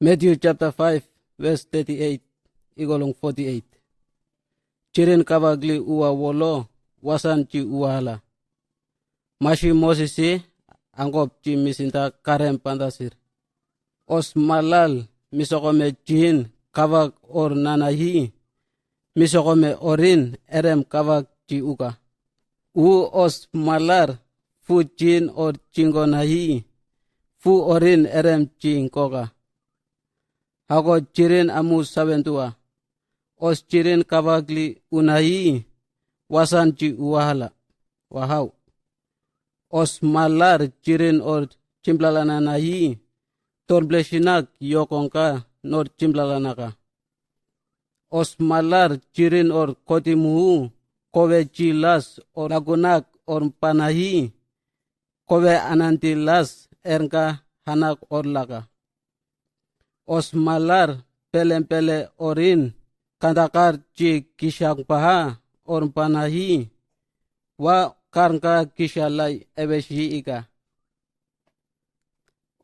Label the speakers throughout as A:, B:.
A: Matthew chapter 5 verse 38 igolong 48. Chirin kabagli uwa wolo wasan chi uwahala. Mashi Mosisi angkop chi misinta karem pandasir. Os malal misokome chihin kavag or nanahi. Misokome orin erem kavag chi uka. Os malar fu chin or chingonahi. Fu orin erem chinkoka. Ako chirin amu sabentua. Os chirin kabagli unahi wasan chi uwahala. Wahau. Os malar chirin or chimplalanahi. Torblesinak yokonka nor chimplalanaka. Os malar chirin or kotimuhu. Kowe chilas or agunak or panahi. Kowe anantilas ernka hanak or laka. Os malar pele orin kandakar chi kishang paha or panahi wa karnka kishalai ebeshi ika.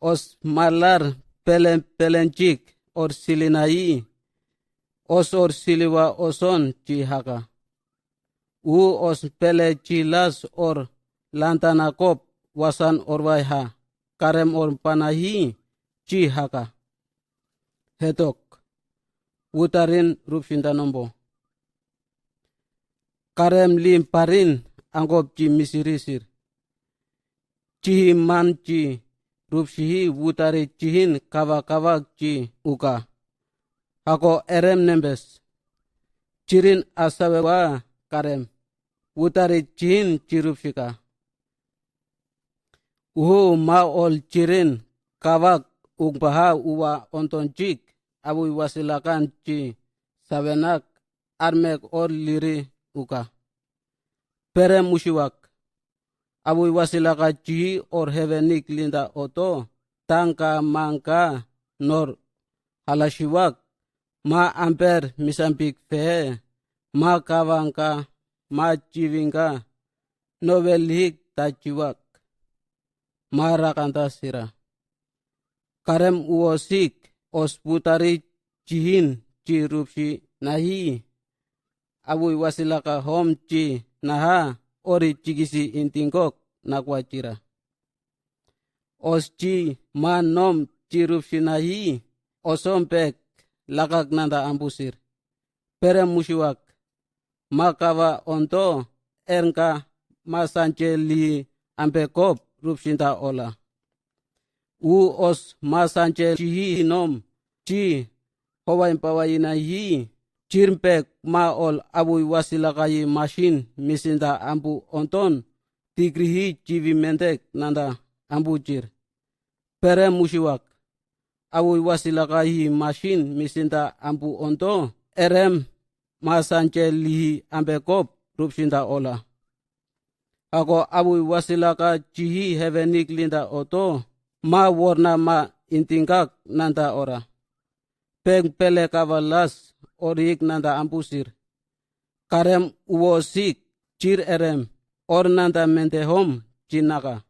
A: Os malar pelenchik or silinai os or siliwa oson chi haka. Os pele chilas or lantanakop wasan orwaiha karem or panahi chi haka. Hetok utarin rupshinta nombo. Karem lim parin angkop chi misirisir. Chihi man chi rupshihi utari chihin kavak chi uka. Hako erem nembes. Chirin asawewa karem. Utari chihin chirupshika. Maol chirin kavak ugbaha uwa ontonchik. Abu wasilakan chi sabenak armek or liri uka. Perem mushiwak. Abu wasilaka chi or hevenik linda oto. Tangka mangka nor halashiwak. Ma amper misampik fehe. Ma kavangka. Ma chivinga. Novelik tachiwak. Ma rakanta sira. Karem uosik. Os putari chihin chi rupshi nahi. Abu wasilaka hom chi naha ori chigisi intingkok nakwachira. Os chi manom chi rupshi nahi. Osompek lakak nanda ambusir. Perem mushiwak. Makawa onto ernka masanche li ampekop rupshinta ola. Os masanche chihi nom chi howain pawayina hi chirmpek maol abu wasilakayi machine misinda ambu onton tigrihi chivi mentek nanda ambu chir. Perem mushiwak. Abu wasilakayi machine misinda ambu onto erem masanche lihi ambekop rupshinda ola. Ako abu wasilaka chihi hevenik linda oto. Ma warna ma intingkak nanda ora. Peng pele kavalas orik nanda ampusir. Karem uosik chir erem or nanda mentehom chinaka.